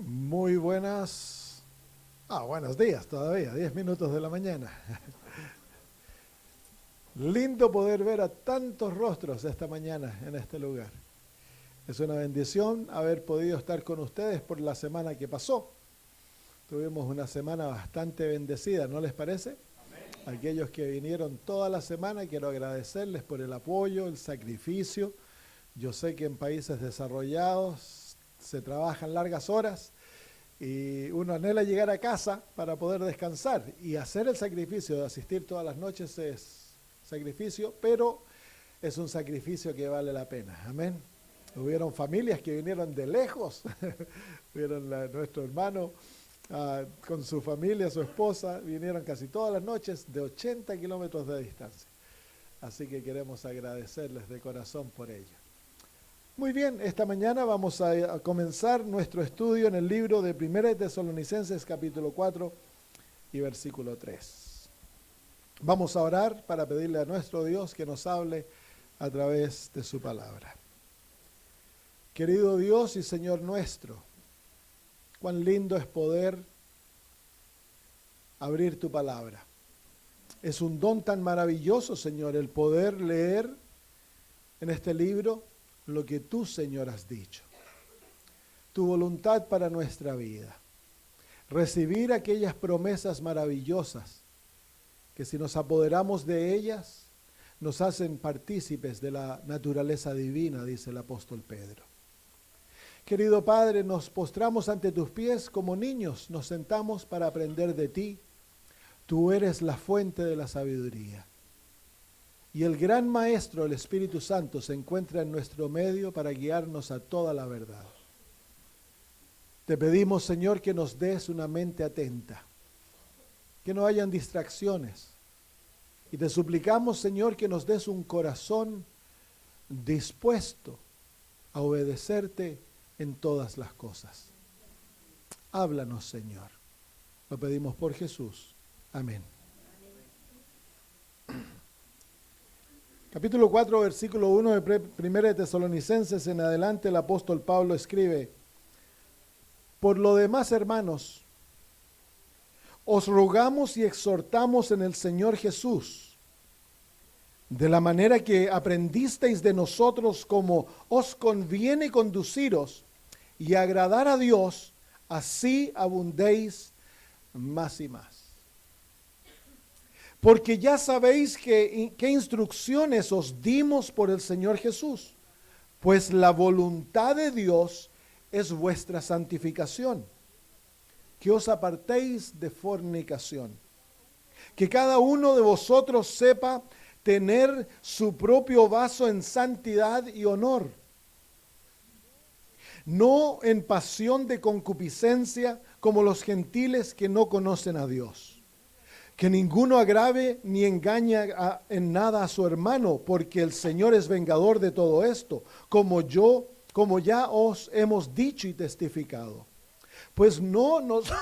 Muy buenos días todavía, 10 minutos de la mañana. Lindo poder ver a tantos rostros esta mañana en este lugar. Es una bendición haber podido estar con ustedes por la semana que pasó. Tuvimos una semana bastante bendecida, ¿no les parece? Amén. Aquellos que vinieron toda la semana, quiero agradecerles por el apoyo, el sacrificio. Yo sé que en países desarrollados se trabajan largas horas y uno anhela llegar a casa para poder descansar, y hacer el sacrificio de asistir todas las noches es sacrificio, pero es un sacrificio que vale la pena. Amén. Hubieron familias que vinieron de lejos. Vieron nuestro hermano con su familia, su esposa, vinieron casi todas las noches de 80 kilómetros de distancia. Así que queremos agradecerles de corazón por ello. Muy bien, esta mañana vamos a comenzar nuestro estudio en el libro de 1 Tesalonicenses capítulo 4 y versículo 3. Vamos a orar para pedirle a nuestro Dios que nos hable a través de su palabra. Querido Dios y Señor nuestro, cuán lindo es poder abrir tu palabra. Es un don tan maravilloso, Señor, el poder leer en este libro lo que tú, Señor, has dicho. Tu voluntad para nuestra vida. Recibir aquellas promesas maravillosas que, si nos apoderamos de ellas, nos hacen partícipes de la naturaleza divina, dice el apóstol Pedro. Querido Padre, nos postramos ante tus pies como niños, nos sentamos para aprender de ti. Tú eres la fuente de la sabiduría. Y el gran Maestro, el Espíritu Santo, se encuentra en nuestro medio para guiarnos a toda la verdad. Te pedimos, Señor, que nos des una mente atenta, que no hayan distracciones. Y te suplicamos, Señor, que nos des un corazón dispuesto a obedecerte en todas las cosas. Háblanos, Señor. Lo pedimos por Jesús. Amén. Capítulo 4, versículo 1 de 1 Tesalonicenses en adelante, el apóstol Pablo escribe: Por lo demás, hermanos, os rogamos y exhortamos en el Señor Jesús, de la manera que aprendisteis de nosotros cómo os conviene conduciros y agradar a Dios, así abundéis más y más. Porque ya sabéis qué instrucciones os dimos por el Señor Jesús, pues la voluntad de Dios es vuestra santificación, que os apartéis de fornicación, que cada uno de vosotros sepa tener su propio vaso en santidad y honor, no en pasión de concupiscencia como los gentiles que no conocen a Dios. Que ninguno agrave ni engañe en nada a su hermano, porque el Señor es vengador de todo esto, como ya os hemos dicho y testificado. Pues no nos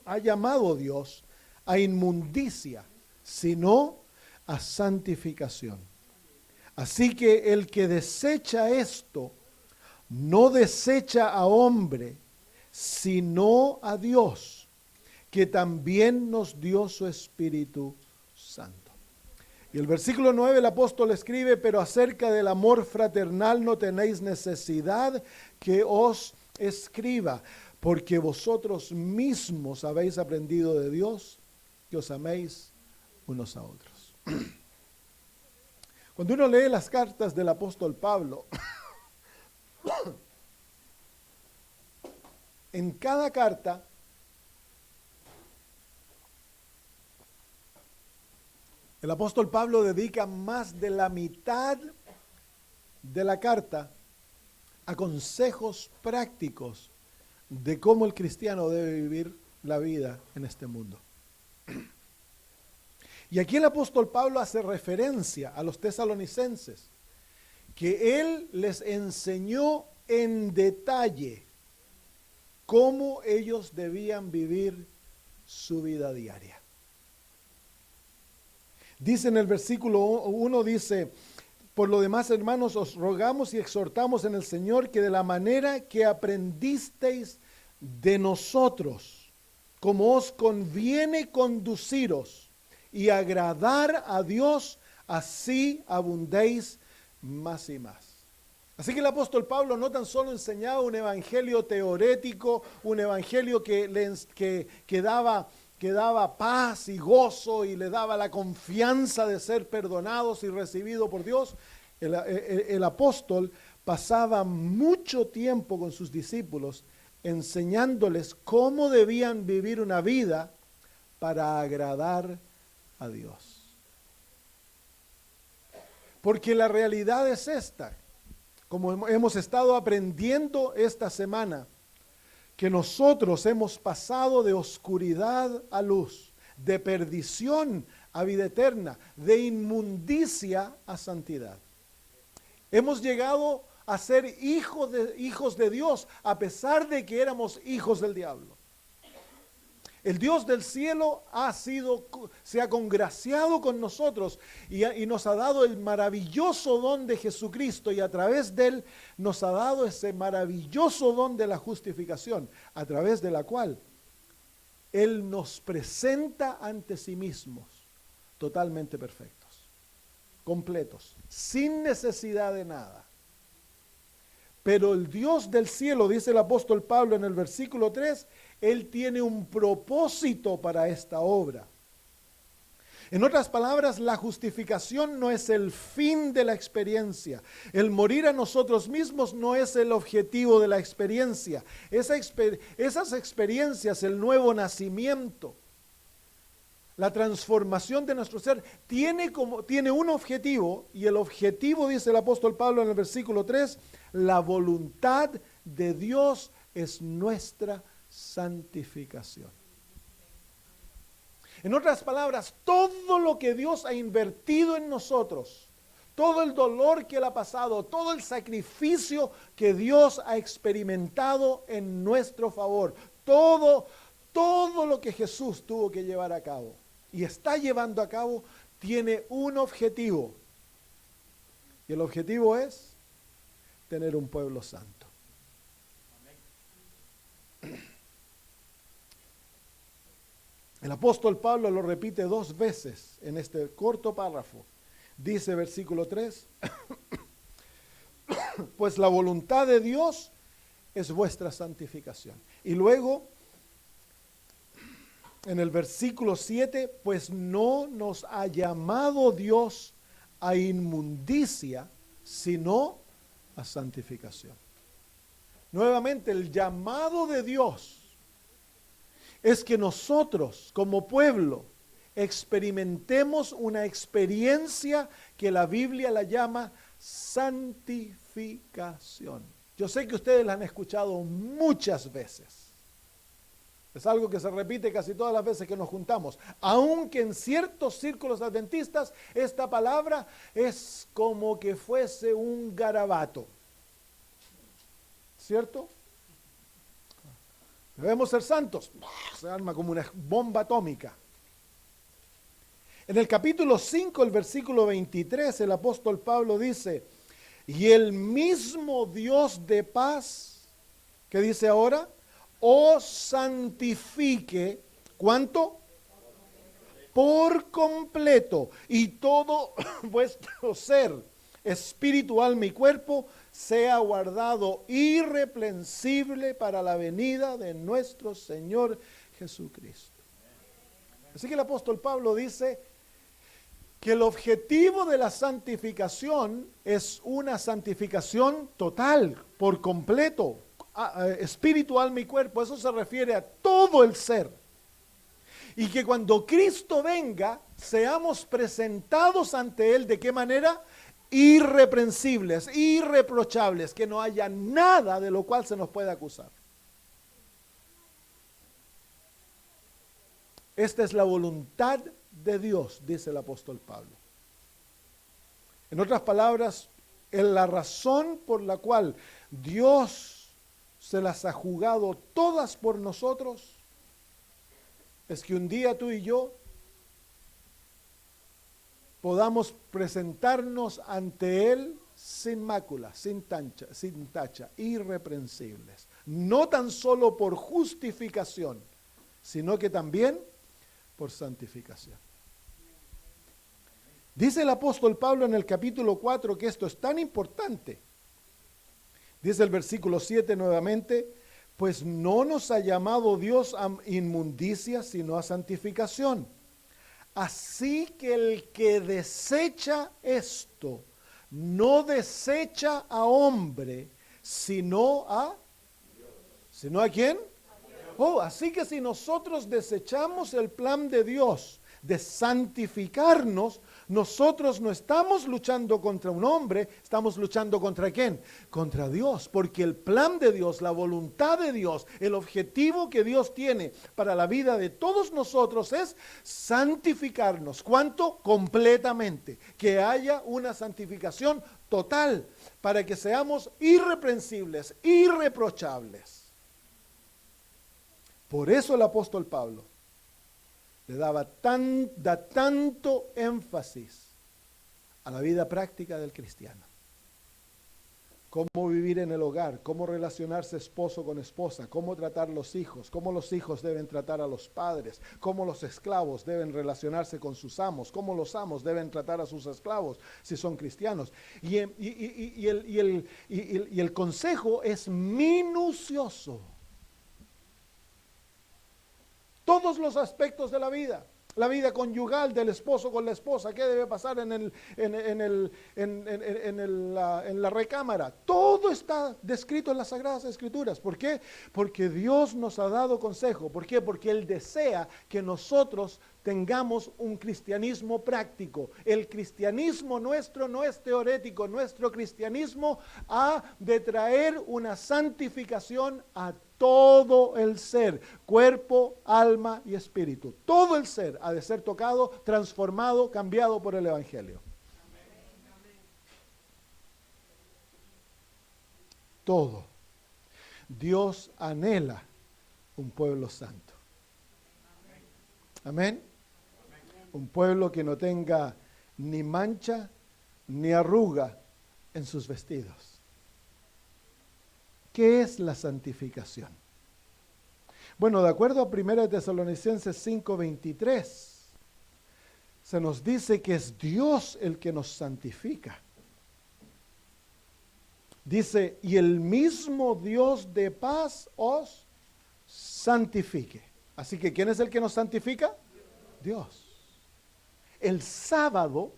ha llamado Dios a inmundicia, sino a santificación. Así que el que desecha esto, no desecha a hombre, sino a Dios, que también nos dio su Espíritu Santo. Y el versículo 9 el apóstol escribe: pero acerca del amor fraternal no tenéis necesidad que os escriba, porque vosotros mismos habéis aprendido de Dios que os améis unos a otros. Cuando uno lee las cartas del apóstol Pablo, en cada carta el apóstol Pablo dedica más de la mitad de la carta a consejos prácticos de cómo el cristiano debe vivir la vida en este mundo. Y aquí el apóstol Pablo hace referencia a los tesalonicenses, que él les enseñó en detalle cómo ellos debían vivir su vida diaria. Dice en el versículo 1, dice: por lo demás, hermanos, os rogamos y exhortamos en el Señor que de la manera que aprendisteis de nosotros, como os conviene conduciros y agradar a Dios, así abundéis más y más. Así que el apóstol Pablo no tan solo enseñaba un evangelio teorético, un evangelio que daba paz y gozo y le daba la confianza de ser perdonados y recibidos por Dios. El apóstol pasaba mucho tiempo con sus discípulos enseñándoles cómo debían vivir una vida para agradar a Dios. Porque la realidad es esta, como hemos estado aprendiendo esta semana, que nosotros hemos pasado de oscuridad a luz, de perdición a vida eterna, de inmundicia a santidad. Hemos llegado a ser hijos de Dios, a pesar de que éramos hijos del diablo. El Dios del cielo se ha congraciado con nosotros y nos ha dado el maravilloso don de Jesucristo, y a través de Él nos ha dado ese maravilloso don de la justificación, a través de la cual Él nos presenta ante sí mismos totalmente perfectos, completos, sin necesidad de nada. Pero el Dios del cielo, dice el apóstol Pablo en el versículo 3, Él tiene un propósito para esta obra. En otras palabras, la justificación no es el fin de la experiencia. El morir a nosotros mismos no es el objetivo de la experiencia. Esas experiencias, el nuevo nacimiento, la transformación de nuestro ser, tiene un objetivo, y el objetivo, dice el apóstol Pablo en el versículo 3, la voluntad de Dios es nuestra santificación. En otras palabras, todo lo que Dios ha invertido en nosotros, todo el dolor que Él ha pasado, todo el sacrificio que Dios ha experimentado en nuestro favor, todo lo que Jesús tuvo que llevar a cabo y está llevando a cabo, tiene un objetivo. Y el objetivo es tener un pueblo santo. El apóstol Pablo lo repite 2 veces en este corto párrafo. Dice versículo 3, pues la voluntad de Dios es vuestra santificación. Y luego, en el versículo 7, pues no nos ha llamado Dios a inmundicia, sino a santificación. Nuevamente, el llamado de Dios es que nosotros como pueblo experimentemos una experiencia que la Biblia la llama santificación. Yo sé que ustedes la han escuchado muchas veces. Es algo que se repite casi todas las veces que nos juntamos. Aunque en ciertos círculos adventistas esta palabra es como que fuese un garabato. ¿Cierto? Debemos ser santos. Se arma como una bomba atómica. En el capítulo 5, el versículo 23, el apóstol Pablo dice, y el mismo Dios de paz, ¿qué dice ahora? Os santifique, ¿cuánto? Por completo, y todo vuestro ser, espíritu, alma y cuerpo, sea guardado irreprensible para la venida de nuestro Señor Jesucristo. Así que el apóstol Pablo dice que el objetivo de la santificación es una santificación total, por completo, espíritu, alma y cuerpo. Eso se refiere a todo el ser. Y que cuando Cristo venga, seamos presentados ante Él, ¿de qué manera? Irreprensibles, irreprochables, que no haya nada de lo cual se nos pueda acusar. Esta es la voluntad de Dios, dice el apóstol Pablo. En otras palabras, es la razón por la cual Dios se las ha jugado todas por nosotros, es que un día tú y yo podamos presentarnos ante Él sin mácula, sin tacha, irreprensibles. No tan solo por justificación, sino que también por santificación. Dice el apóstol Pablo en el capítulo 4 que esto es tan importante. Dice el versículo 7 nuevamente, pues no nos ha llamado Dios a inmundicia, sino a santificación. Así que el que desecha esto, no desecha a hombre, sino a quién? Oh, así que si nosotros desechamos el plan de Dios de santificarnos, nosotros no estamos luchando contra un hombre, estamos luchando ¿contra quién? Contra Dios, porque el plan de Dios, la voluntad de Dios, el objetivo que Dios tiene para la vida de todos nosotros es santificarnos. ¿Cuánto? Completamente. Que haya una santificación total para que seamos irreprensibles, irreprochables. Por eso el apóstol Pablo le da tanto énfasis a la vida práctica del cristiano. Cómo vivir en el hogar, cómo relacionarse esposo con esposa, cómo tratar los hijos, cómo los hijos deben tratar a los padres, cómo los esclavos deben relacionarse con sus amos, cómo los amos deben tratar a sus esclavos si son cristianos. Y el consejo es minucioso. Todos los aspectos de la vida conyugal del esposo con la esposa, qué debe pasar en la recámara. Todo está descrito en las Sagradas Escrituras. ¿Por qué? Porque Dios nos ha dado consejo. ¿Por qué? Porque Él desea que nosotros tengamos un cristianismo práctico. El cristianismo nuestro no es teorético, nuestro cristianismo ha de traer una santificación a todo el ser, cuerpo, alma y espíritu. Todo el ser ha de ser tocado, transformado, cambiado por el Evangelio. Todo. Dios anhela un pueblo santo. Amén. Un pueblo que no tenga ni mancha ni arruga en sus vestidos. ¿Qué es la santificación? Bueno, de acuerdo a 1 Tesalonicenses 5:23, se nos dice que es Dios el que nos santifica. Dice, y el mismo Dios de paz os santifique. Así que, ¿quién es el que nos santifica? Dios. El sábado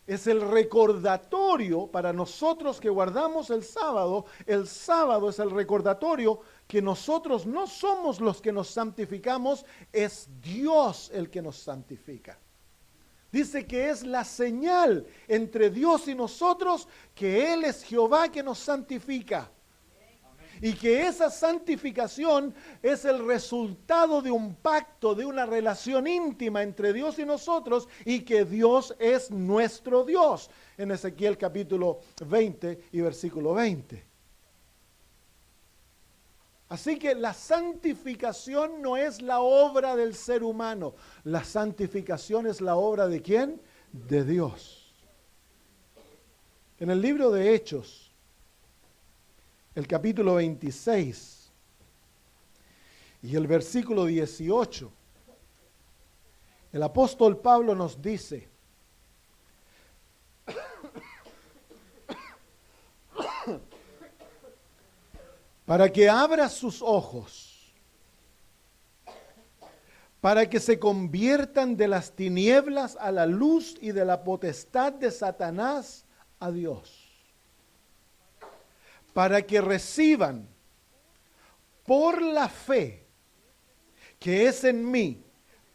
es el recordatorio para nosotros que guardamos el sábado. El sábado es el recordatorio que nosotros no somos los que nos santificamos, es Dios el que nos santifica. Dice que es la señal entre Dios y nosotros que Él es Jehová que nos santifica. Y que esa santificación es el resultado de un pacto, de una relación íntima entre Dios y nosotros, y que Dios es nuestro Dios. En Ezequiel capítulo 20 y versículo 20. Así que la santificación no es la obra del ser humano. La santificación es la obra ¿de quién? De Dios. En el libro de Hechos, el capítulo 26 y el versículo 18, el apóstol Pablo nos dice, para que abra sus ojos, para que se conviertan de las tinieblas a la luz y de la potestad de Satanás a Dios, para que reciban por la fe que es en mí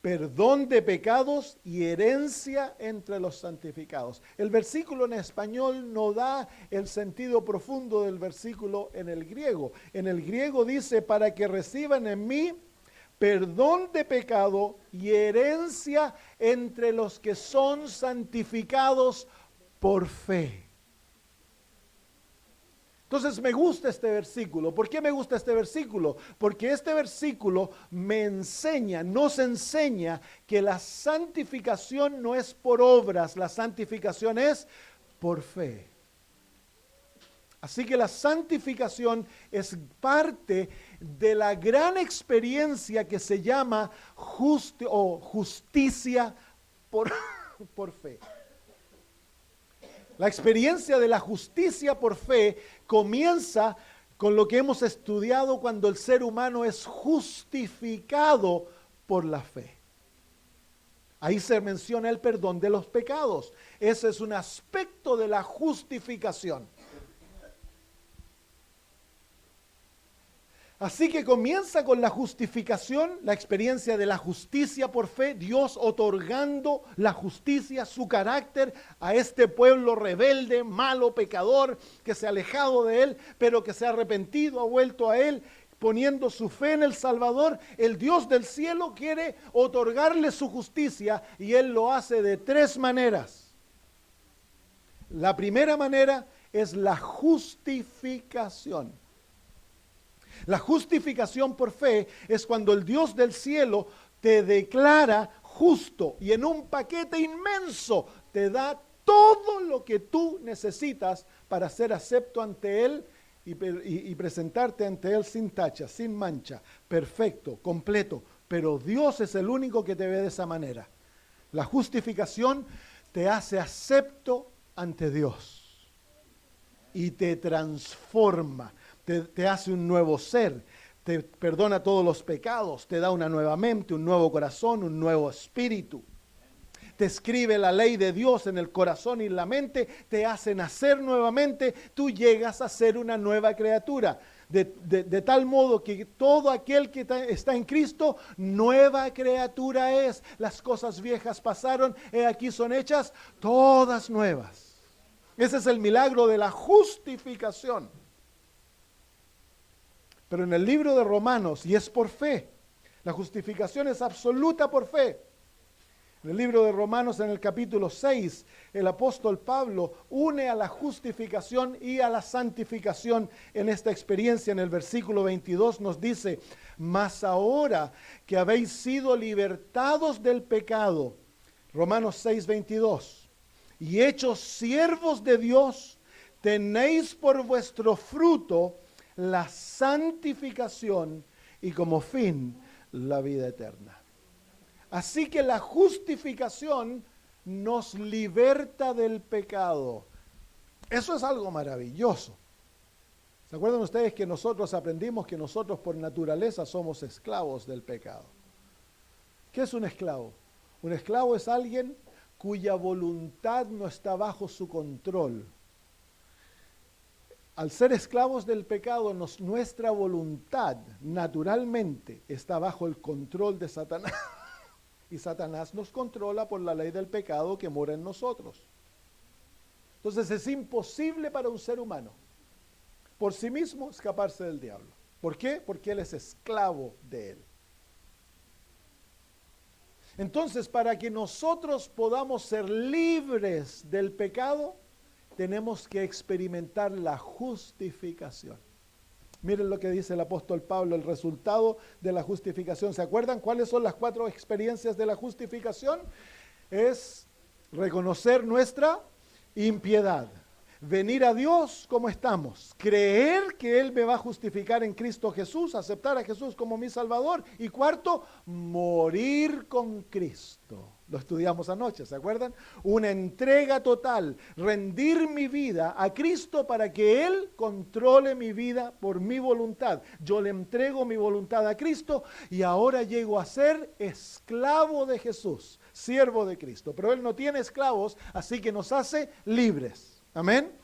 perdón de pecados y herencia entre los santificados. El versículo en español no da el sentido profundo del versículo en el griego. En el griego dice, para que reciban en mí perdón de pecado y herencia entre los que son santificados por fe. Entonces me gusta este versículo. ¿Por qué me gusta este versículo? Porque este versículo me enseña, nos enseña que la santificación no es por obras, la santificación es por fe. Así que la santificación es parte de la gran experiencia que se llama justicia por fe. La experiencia de la justicia por fe comienza con lo que hemos estudiado cuando el ser humano es justificado por la fe. Ahí se menciona el perdón de los pecados. Ese es un aspecto de la justificación. Así que comienza con la justificación, la experiencia de la justicia por fe, Dios otorgando la justicia, su carácter a este pueblo rebelde, malo, pecador, que se ha alejado de Él, pero que se ha arrepentido, ha vuelto a Él, poniendo su fe en el Salvador. El Dios del cielo quiere otorgarle su justicia y Él lo hace de tres maneras. La primera manera es la justificación. La justificación por fe es cuando el Dios del cielo te declara justo y en un paquete inmenso te da todo lo que tú necesitas para ser acepto ante Él y presentarte ante Él sin tacha, sin mancha, perfecto, completo. Pero Dios es el único que te ve de esa manera. La justificación te hace acepto ante Dios y te transforma. Te hace un nuevo ser, te perdona todos los pecados, te da una nueva mente, un nuevo corazón, un nuevo espíritu. Te escribe la ley de Dios en el corazón y en la mente, te hace nacer nuevamente, tú llegas a ser una nueva criatura. De tal modo que todo aquel que está en Cristo, nueva criatura es. Las cosas viejas pasaron, aquí son hechas todas nuevas. Ese es el milagro de la justificación. Pero en el libro de Romanos, y es por fe, la justificación es absoluta por fe. En el libro de Romanos, en el capítulo 6, el apóstol Pablo une a la justificación y a la santificación en esta experiencia. En el versículo 22 nos dice: mas ahora que habéis sido libertados del pecado, Romanos 6, 22, y hechos siervos de Dios, tenéis por vuestro fruto la santificación y como fin la vida eterna. Así que la justificación nos liberta del pecado. Eso es algo maravilloso. ¿Se acuerdan ustedes que nosotros aprendimos que nosotros por naturaleza somos esclavos del pecado? ¿Qué es un esclavo? Un esclavo es alguien cuya voluntad no está bajo su control. Al ser esclavos del pecado, nuestra voluntad naturalmente está bajo el control de Satanás. Y Satanás nos controla por la ley del pecado que mora en nosotros. Entonces es imposible para un ser humano por sí mismo escaparse del diablo. ¿Por qué? Porque él es esclavo de él. Entonces, para que nosotros podamos ser libres del pecado, tenemos que experimentar la justificación. Miren lo que dice el apóstol Pablo, el resultado de la justificación. ¿Se acuerdan cuáles son las 4 experiencias de la justificación? Es reconocer nuestra impiedad, venir a Dios como estamos, creer que Él me va a justificar en Cristo Jesús, aceptar a Jesús como mi Salvador. Y cuarto, morir con Cristo. Lo estudiamos anoche, ¿se acuerdan? Una entrega total, rendir mi vida a Cristo para que Él controle mi vida por mi voluntad. Yo le entrego mi voluntad a Cristo y ahora llego a ser esclavo de Jesús, siervo de Cristo. Pero Él no tiene esclavos, así que nos hace libres. Amén.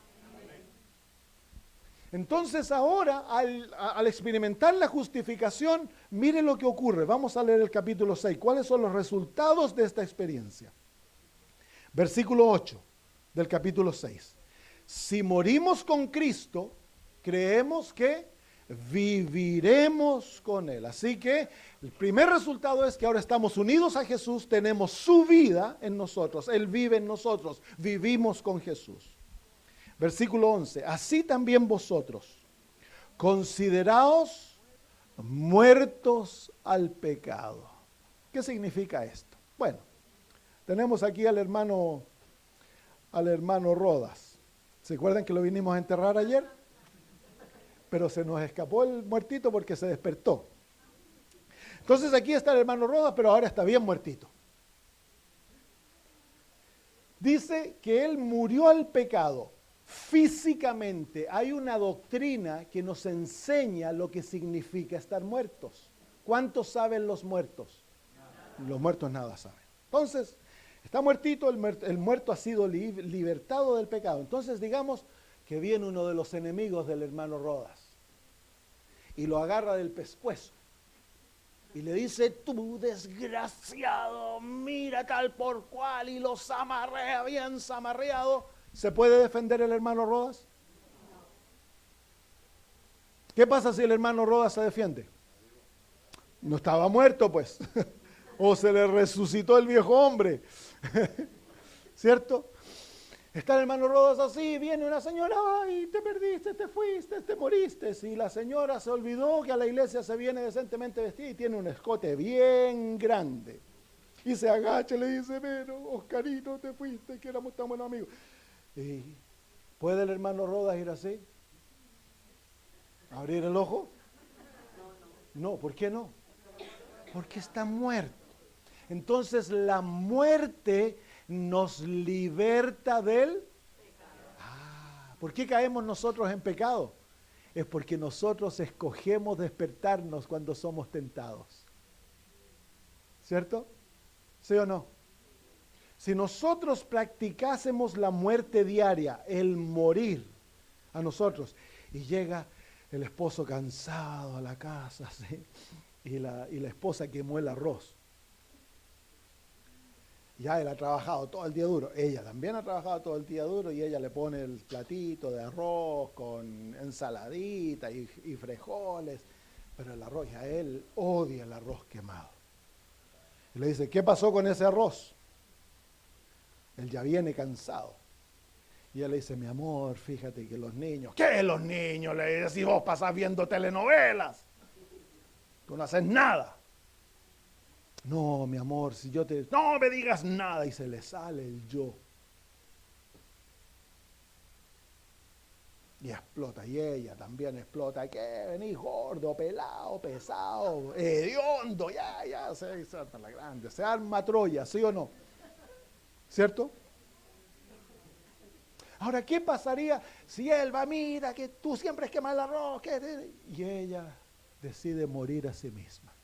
Entonces ahora, al experimentar la justificación, miren lo que ocurre. Vamos a leer el capítulo 6. ¿Cuáles son los resultados de esta experiencia? Versículo 8 del capítulo 6. Si morimos con Cristo, creemos que viviremos con Él. Así que el primer resultado es que ahora estamos unidos a Jesús, tenemos su vida en nosotros, Él vive en nosotros, vivimos con Jesús. Versículo 11, así también vosotros, consideraos muertos al pecado. ¿Qué significa esto? Bueno, tenemos aquí al hermano Rodas. ¿Se acuerdan que lo vinimos a enterrar ayer? Pero se nos escapó el muertito porque se despertó. Entonces aquí está el hermano Rodas, pero ahora está bien muertito. Dice que él murió al pecado físicamente. Hay una doctrina que nos enseña lo que significa estar muertos. ¿Cuántos saben los muertos? Los muertos nada saben. Entonces, está muertito, el muerto ha sido libertado del pecado. Entonces digamos que viene uno de los enemigos del hermano Rodas y lo agarra del pescuezo y le dice: tú desgraciado, mira tal por cual, y los amarrea bien zamarreado. ¿Se puede defender el hermano Rodas? ¿Qué pasa si el hermano Rodas se defiende? No estaba muerto, pues. O se le resucitó el viejo hombre. ¿Cierto? Está el hermano Rodas así, viene una señora: ay, te perdiste, te fuiste, te moriste. Y la señora se olvidó que a la iglesia se viene decentemente vestida y tiene un escote bien grande. Y se agacha y le dice: pero, Oscarito, te fuiste, que éramos tan buenos amigos. ¿Y puede el hermano Rodas ir así? ¿Abrir el ojo? No, ¿por qué no? Porque está muerto. Entonces la muerte nos liberta del... ¿Por qué caemos nosotros en pecado? Es porque nosotros escogemos despertarnos cuando somos tentados. ¿Cierto? ¿Sí o no? Si nosotros practicásemos la muerte diaria, el morir a nosotros, y llega el esposo cansado a la casa, ¿sí? y la esposa quemó el arroz. Ya él ha trabajado todo el día duro, ella también ha trabajado todo el día duro, y ella le pone el platito de arroz con ensaladita y frijoles, pero el arroz, ya él odia el arroz quemado. Y le dice: ¿qué pasó con ese arroz? Él ya viene cansado. Y ella le dice: mi amor, fíjate que los niños... ¿Qué los niños? Le dice: si vos pasás viendo telenovelas, tú no haces nada. No, mi amor, si yo te... No me digas nada. Y se le sale el yo. Y explota. Y ella también explota. ¿Qué? Venís gordo, pelado, pesado, hediondo. Ya, se arma la grande. Se arma Troya, ¿sí o no? ¿Cierto? Ahora, ¿qué pasaría si él va: mira, que tú siempre quemas el arroz? Y ella decide morir a sí misma.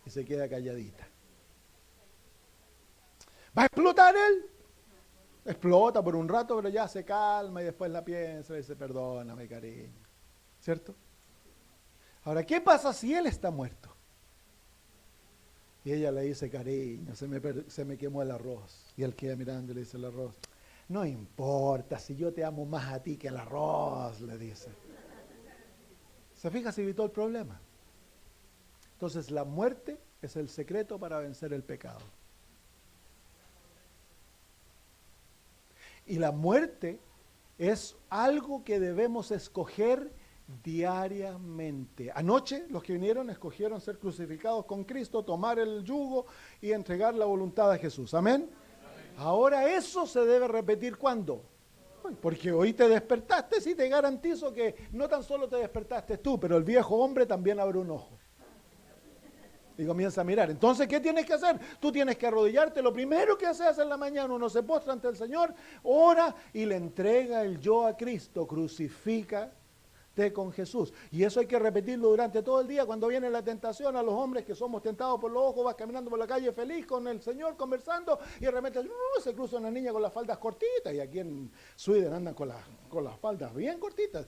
Y se queda calladita. ¿Va a explotar él? Explota por un rato, pero ya se calma y después la piensa y dice: perdóname, cariño. ¿Cierto? Ahora, ¿qué pasa si él está muerto? Y ella le dice: cariño, se me quemó el arroz. Y él queda mirando y le dice: el arroz. No importa, si yo te amo más a ti que el arroz, le dice. ¿Se fija? Se evitó el problema. Entonces la muerte es el secreto para vencer el pecado. Y la muerte es algo que debemos escoger diariamente. Anoche los que vinieron escogieron ser crucificados con Cristo, tomar el yugo y entregar la voluntad a Jesús. ¿Amén? Ahora eso se debe repetir ¿cuándo? Porque hoy te despertaste y te garantizo que no tan solo te despertaste tú, pero el viejo hombre también abre un ojo. Y comienza a mirar. Entonces, ¿qué tienes que hacer? Tú tienes que arrodillarte. Lo primero que haces en la mañana, uno se postra ante el Señor, ora y le entrega el yo a Cristo. Crucifícate con Jesús. Y eso hay que repetirlo durante todo el día. Cuando viene la tentación, a los hombres que somos tentados por los ojos, vas caminando por la calle feliz con el Señor, conversando, y de repente se cruza una niña con las faldas cortitas, y aquí en Sweden andan con las faldas bien cortitas.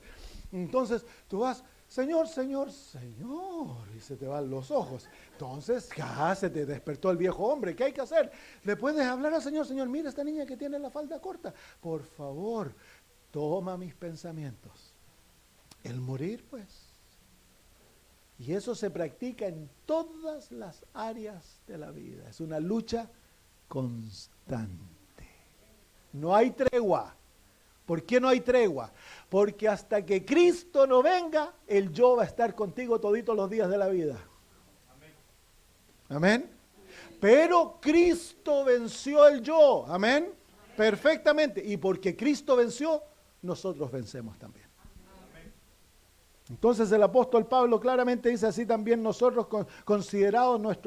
Entonces, tú vas: Señor, Señor, Señor, y se te van los ojos. Entonces, ya se te despertó el viejo hombre. ¿Qué hay que hacer? Le puedes hablar al Señor: Señor, mira esta niña que tiene la falda corta. Por favor, toma mis pensamientos. El morir, pues. Y eso se practica en todas las áreas de la vida. Es una lucha constante. No hay tregua. ¿Por qué no hay tregua? Porque hasta que Cristo no venga, el yo va a estar contigo toditos los días de la vida. Amén. Amén. Pero Cristo venció el yo. Amén. Perfectamente. Y porque Cristo venció, nosotros vencemos también. Entonces el apóstol Pablo claramente dice así también nosotros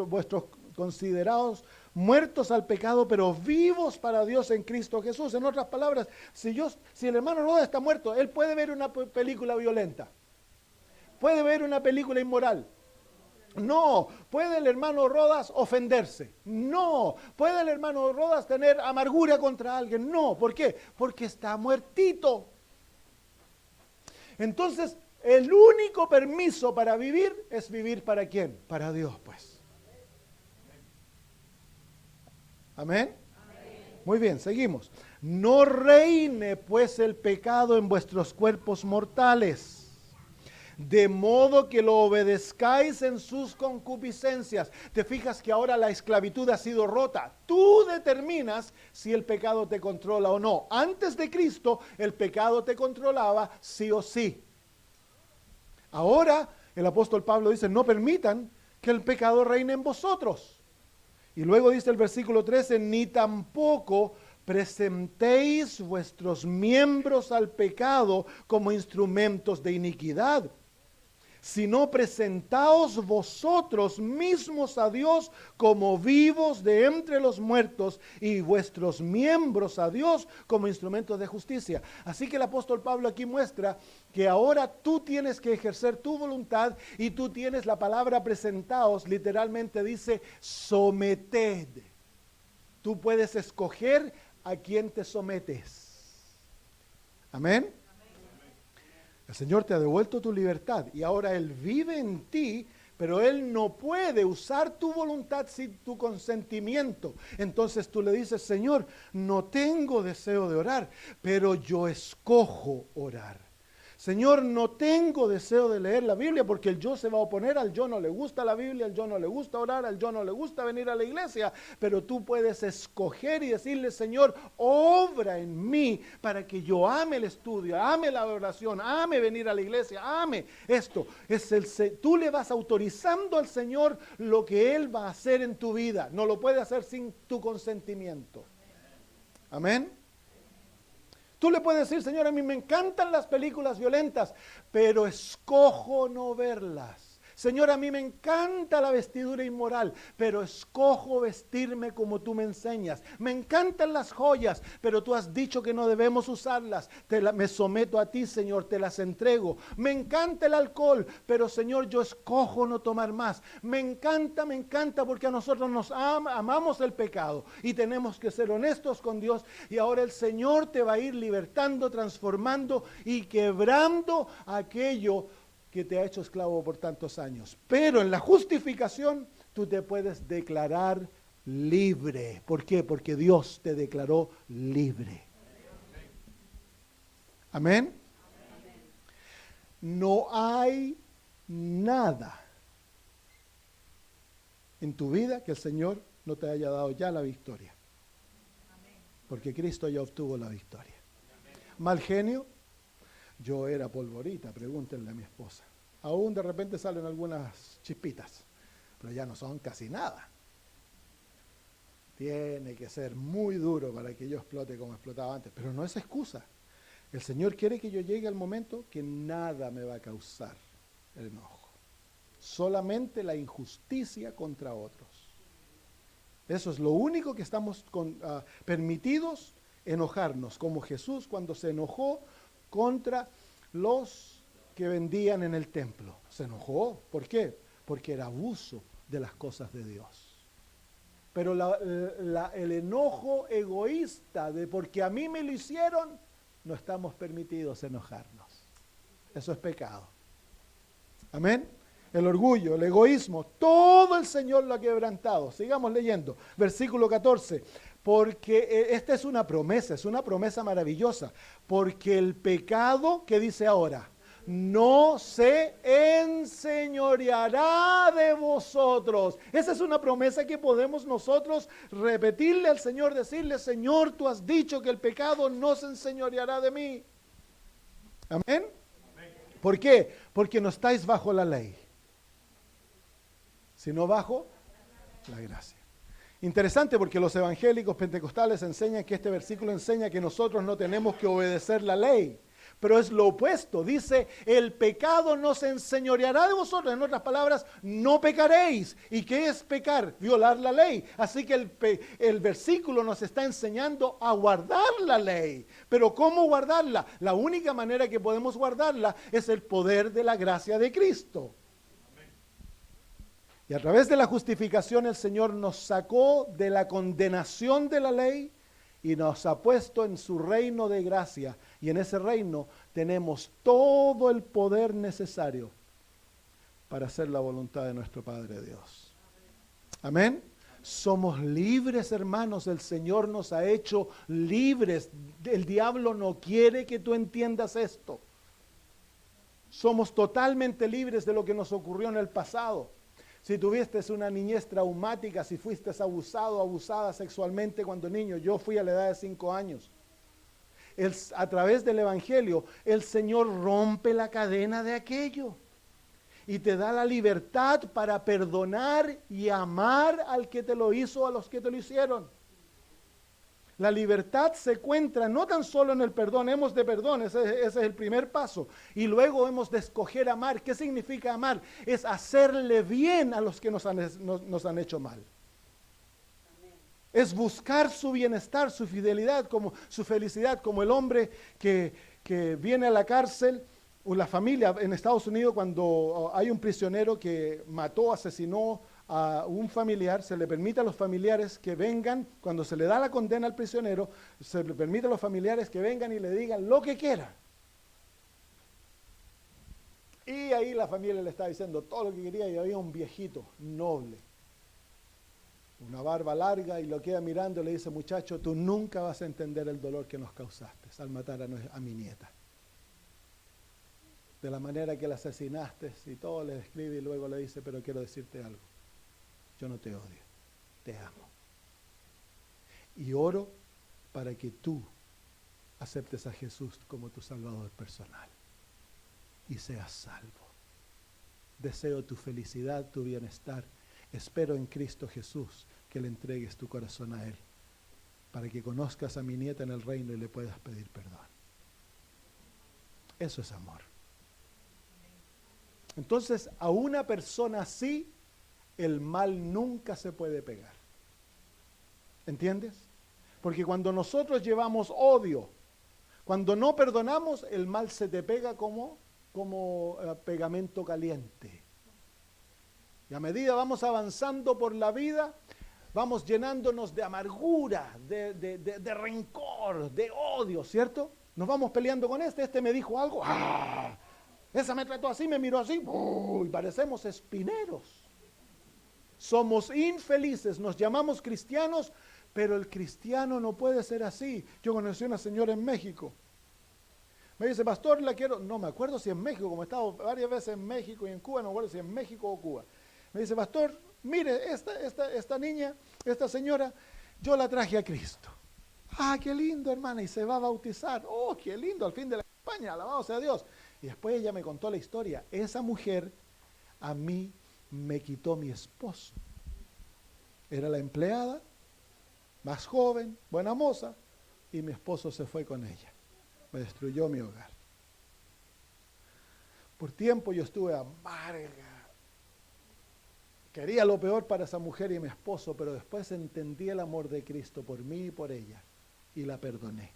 vuestros considerados muertos al pecado, pero vivos para Dios en Cristo Jesús. En otras palabras, si el hermano Rodas está muerto, él puede ver una película violenta, puede ver una película inmoral. No, puede el hermano Rodas ofenderse. No, puede el hermano Rodas tener amargura contra alguien. No, ¿por qué? Porque está muertito. Entonces, el único permiso para vivir es vivir ¿para quién? Para Dios, pues. ¿Amén? Muy bien, seguimos. No reine pues el pecado en vuestros cuerpos mortales, de modo que lo obedezcáis en sus concupiscencias. Te fijas que ahora la esclavitud ha sido rota. Tú determinas si el pecado te controla o no. Antes de Cristo, el pecado te controlaba sí o sí. Ahora, el apóstol Pablo dice, no permitan que el pecado reine en vosotros. Y luego dice el versículo 13, ni tampoco presentéis vuestros miembros al pecado como instrumentos de iniquidad, sino presentaos vosotros mismos a Dios como vivos de entre los muertos y vuestros miembros a Dios como instrumentos de justicia. Así que el apóstol Pablo aquí muestra que ahora tú tienes que ejercer tu voluntad y tú tienes la palabra presentaos, literalmente dice someted. Tú puedes escoger a quién te sometes. Amén. El Señor te ha devuelto tu libertad y ahora Él vive en ti, pero Él no puede usar tu voluntad sin tu consentimiento. Entonces tú le dices, Señor, no tengo deseo de orar, pero yo escojo orar. Señor, no tengo deseo de leer la Biblia porque el yo se va a oponer, al yo no le gusta la Biblia, al yo no le gusta orar, al yo no le gusta venir a la iglesia, pero tú puedes escoger y decirle, Señor, obra en mí para que yo ame el estudio, ame la oración, ame venir a la iglesia, ame esto. Tú le vas autorizando al Señor lo que Él va a hacer en tu vida, no lo puede hacer sin tu consentimiento. Amén. Tú le puedes decir, Señor, a mí me encantan las películas violentas, pero escojo no verlas. Señor, a mí me encanta la vestidura inmoral, pero escojo vestirme como tú me enseñas. Me encantan las joyas, pero tú has dicho que no debemos usarlas. Me someto a ti, Señor, te las entrego. Me encanta el alcohol, pero Señor, yo escojo no tomar más. Me encanta, porque a nosotros nos amamos el pecado y tenemos que ser honestos con Dios. Y ahora el Señor te va a ir libertando, transformando y quebrando aquello que te ha hecho esclavo por tantos años. Pero en la justificación tú te puedes declarar libre. ¿Por qué? Porque Dios te declaró libre. Amén. No hay nada en tu vida que el Señor no te haya dado ya la victoria. Porque Cristo ya obtuvo la victoria. Mal genio. Yo era polvorita, pregúntenle a mi esposa. Aún de repente salen algunas chispitas, pero ya no son casi nada. Tiene que ser muy duro para que yo explote como explotaba antes, pero no es excusa. El Señor quiere que yo llegue al momento que nada me va a causar el enojo. Solamente la injusticia contra otros. Eso es lo único que estamos permitidos enojarnos, como Jesús cuando se enojó contra los que vendían en el templo. Se enojó. ¿Por qué? Porque era abuso de las cosas de Dios. Pero el enojo egoísta de porque a mí me lo hicieron, no estamos permitidos enojarnos. Eso es pecado. Amén. El orgullo, el egoísmo, todo el Señor lo ha quebrantado. Sigamos leyendo. Versículo 14. Porque esta es una promesa maravillosa. Porque el pecado, ¿qué dice ahora? No se enseñoreará de vosotros. Esa es una promesa que podemos nosotros repetirle al Señor, decirle, Señor, tú has dicho que el pecado no se enseñoreará de mí. Amén. ¿Por qué? Porque no estáis bajo la ley, sino bajo la gracia. Interesante porque los evangélicos pentecostales enseñan que este versículo enseña que nosotros no tenemos que obedecer la ley. Pero es lo opuesto, dice, el pecado no se enseñoreará de vosotros. En otras palabras, no pecaréis. ¿Y qué es pecar? Violar la ley. Así que el versículo nos está enseñando a guardar la ley. Pero ¿cómo guardarla? La única manera que podemos guardarla es el poder de la gracia de Cristo. Y a través de la justificación el Señor nos sacó de la condenación de la ley y nos ha puesto en su reino de gracia. Y en ese reino tenemos todo el poder necesario para hacer la voluntad de nuestro Padre Dios. Amén. Somos libres, hermanos. El Señor nos ha hecho libres. El diablo no quiere que tú entiendas esto. Somos totalmente libres de lo que nos ocurrió en el pasado. Si tuviste una niñez traumática, si fuiste abusado o abusada sexualmente cuando niño, yo fui a la edad de 5 años. A través del Evangelio, el Señor rompe la cadena de aquello y te da la libertad para perdonar y amar al que te lo hizo, a los que te lo hicieron. La libertad se encuentra no tan solo en el perdón, hemos de perdón, ese es el primer paso. Y luego hemos de escoger amar. ¿Qué significa amar? Es hacerle bien a los que nos han hecho mal. Amén. Es buscar su bienestar, su fidelidad, su felicidad, como el hombre que viene a la cárcel, o la familia en Estados Unidos, cuando hay un prisionero que mató, asesinó a un familiar, se le permite a los familiares que vengan, cuando se le da la condena al prisionero, se le permite a los familiares que vengan y le digan lo que quieran. Y ahí la familia le está diciendo todo lo que quería y había un viejito noble, una barba larga, y lo queda mirando y le dice: muchacho, tú nunca vas a entender el dolor que nos causaste al matar a mi nieta. De la manera que la asesinaste, y todo le describe, y luego le dice: pero quiero decirte algo. Yo no te odio, te amo. Y oro para que tú aceptes a Jesús como tu Salvador personal y seas salvo. Deseo tu felicidad, tu bienestar. Espero en Cristo Jesús que le entregues tu corazón a Él, para que conozcas a mi nieta en el reino y le puedas pedir perdón. Eso es amor. Entonces, a una persona así, el mal nunca se puede pegar. ¿Entiendes? Porque cuando nosotros llevamos odio, cuando no perdonamos, el mal se te pega como pegamento caliente. Y a medida vamos avanzando por la vida, vamos llenándonos de amargura, de rencor, de odio, ¿cierto? Nos vamos peleando con este me dijo algo, ¡ah! Esa me trató así, me miró así, y parecemos espineros. Somos infelices, nos llamamos cristianos, pero el cristiano no puede ser así. Yo conocí a una señora en México. Me dice: pastor, la quiero. No me acuerdo si en México, como he estado varias veces en México y en Cuba, no me acuerdo si en México o Cuba. Me dice: pastor, mire, esta niña, esta señora, yo la traje a Cristo. Ah, qué lindo, hermana, y se va a bautizar. Oh, qué lindo, al fin de la campaña, alabado sea Dios. Y después ella me contó la historia. Esa mujer a mí me quitó mi esposo. Era la empleada, más joven, buena moza, y mi esposo se fue con ella. Me destruyó mi hogar. Por tiempo yo estuve amarga. Quería lo peor para esa mujer y mi esposo, pero después entendí el amor de Cristo por mí y por ella, y la perdoné.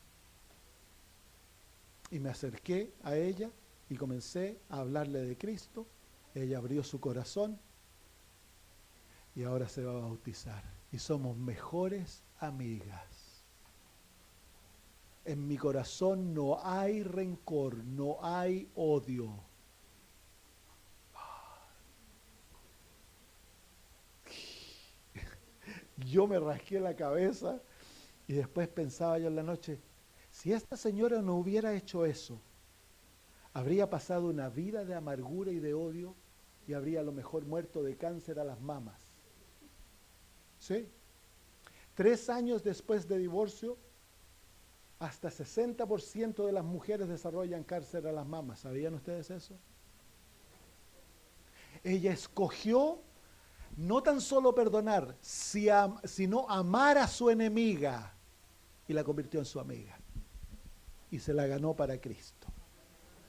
Y me acerqué a ella y comencé a hablarle de Cristo. Ella abrió su corazón y ahora se va a bautizar. Y somos mejores amigas. En mi corazón no hay rencor, no hay odio. Yo me rasqué la cabeza y después pensaba yo en la noche, si esta señora no hubiera hecho eso, habría pasado una vida de amargura y de odio y habría a lo mejor muerto de cáncer a las mamas. ¿Sí? 3 años después de divorcio, hasta 60% de las mujeres desarrollan cáncer a las mamas. ¿Sabían ustedes eso? Ella escogió No tan solo perdonar, sino amar a su enemiga. Y la convirtió en su amiga. Y se la ganó para Cristo.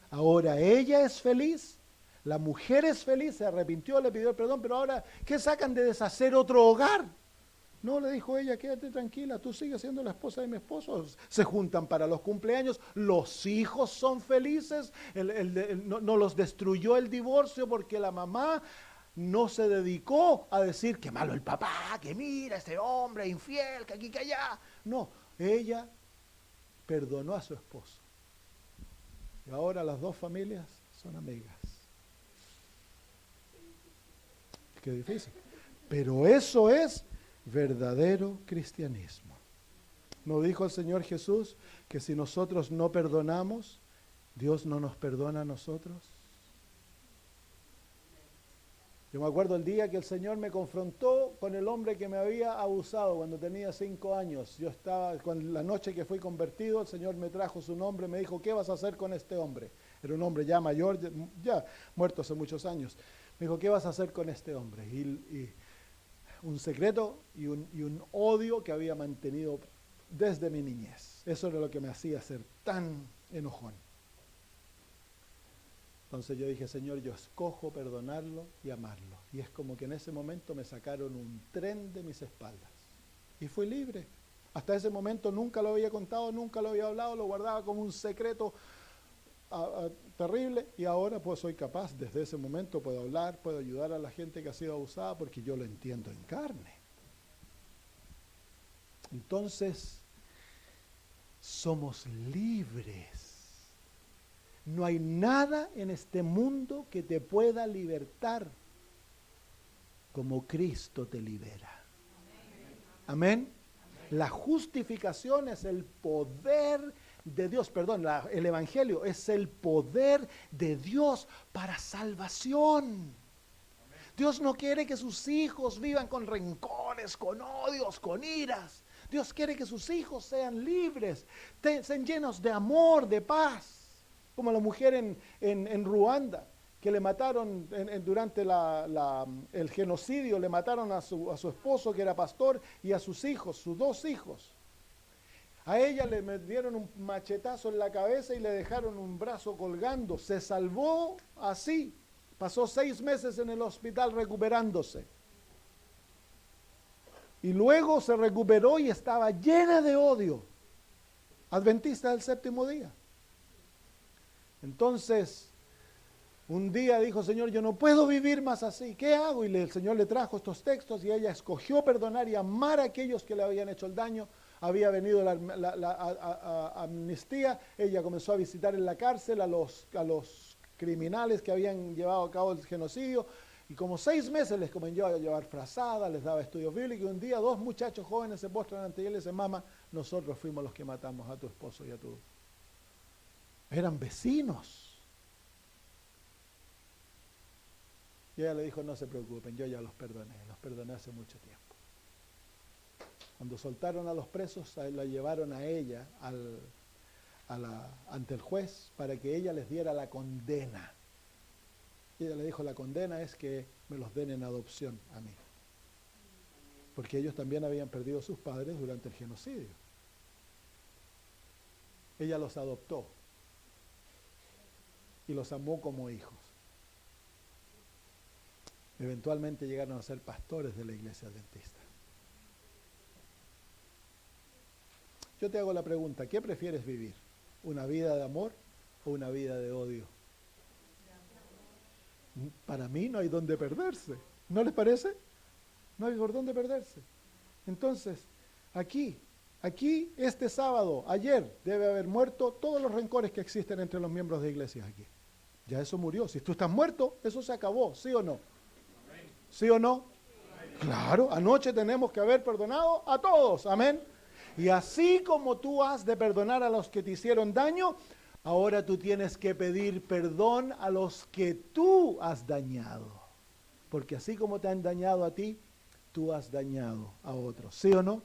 Ahora ella es feliz, la mujer es feliz, se arrepintió, le pidió el perdón, pero ahora, ¿qué sacan de deshacer otro hogar? No, le dijo ella, quédate tranquila, tú sigues siendo la esposa de mi esposo. Se juntan para los cumpleaños, los hijos son felices, no los destruyó el divorcio porque la mamá no se dedicó a decir que malo el papá, que mira este hombre infiel, que aquí, que allá. No, ella perdonó a su esposo. Y ahora las dos familias son amigas. Qué difícil. Pero eso es verdadero cristianismo. ¿No dijo el Señor Jesús que si nosotros no perdonamos, Dios no nos perdona a nosotros? Yo me acuerdo el día que el Señor me confrontó con el hombre que me había abusado cuando tenía 5 años. Yo estaba, la noche que fui convertido, el Señor me trajo su nombre, me dijo, ¿qué vas a hacer con este hombre? Era un hombre ya mayor, ya muerto hace muchos años. Me dijo, ¿qué vas a hacer con este hombre? Y un secreto y un odio que había mantenido desde mi niñez. Eso era lo que me hacía ser tan enojón. Entonces yo dije, Señor, yo escojo perdonarlo y amarlo. Y es como que en ese momento me sacaron un tren de mis espaldas. Y fui libre. Hasta ese momento nunca lo había contado, nunca lo había hablado, lo guardaba como un secreto terrible. Y ahora pues soy capaz, desde ese momento puedo hablar, puedo ayudar a la gente que ha sido abusada porque yo lo entiendo en carne. Entonces, somos libres. No hay nada en este mundo que te pueda libertar como Cristo te libera. Amén. La justificación es el poder de Dios, el Evangelio es el poder de Dios para salvación. Dios no quiere que sus hijos vivan con rencores, con odios, con iras. Dios quiere que sus hijos sean libres, sean llenos de amor, de paz. Como la mujer en Ruanda, que le mataron durante el genocidio, le mataron a su esposo que era pastor y a sus hijos, sus 2 hijos. A ella le dieron un machetazo en la cabeza y le dejaron un brazo colgando. Se salvó así. Pasó 6 meses en el hospital recuperándose. Y luego se recuperó y estaba llena de odio. Adventista del 7º día. Entonces, un día dijo, Señor, yo no puedo vivir más así. ¿Qué hago? Y el Señor le trajo estos textos y ella escogió perdonar y amar a aquellos que le habían hecho el daño. Había venido la amnistía. Ella comenzó a visitar en la cárcel a los criminales que habían llevado a cabo el genocidio. Y como 6 meses les comenzó a llevar frazadas, les daba estudios bíblicos. Y un día 2 muchachos jóvenes se postran ante ella y le dicen, mamá, nosotros fuimos los que matamos a tu esposo y a tu... Eran vecinos. Y ella le dijo, no se preocupen, yo ya los perdoné hace mucho tiempo. Cuando soltaron a los presos, la llevaron a ella ante el juez para que ella les diera la condena. Y ella le dijo, la condena es que me los den en adopción a mí. Porque ellos también habían perdido a sus padres durante el genocidio. Ella los adoptó y los amó como hijos. Eventualmente llegaron a ser pastores de la iglesia adventista. Yo te hago la pregunta, ¿qué prefieres vivir? ¿Una vida de amor o una vida de odio? Para mí no hay dónde perderse. ¿No les parece? No hay por dónde perderse. Entonces, aquí, este sábado, ayer, debe haber muerto todos los rencores que existen entre los miembros de iglesias aquí. Ya eso murió. Si tú estás muerto, eso se acabó, ¿sí o no? ¿Sí o no? Claro, anoche tenemos que haber perdonado a todos, amén. Y así como tú has de perdonar a los que te hicieron daño, ahora tú tienes que pedir perdón a los que tú has dañado. Porque así como te han dañado a ti, tú has dañado a otros. ¿Sí o no?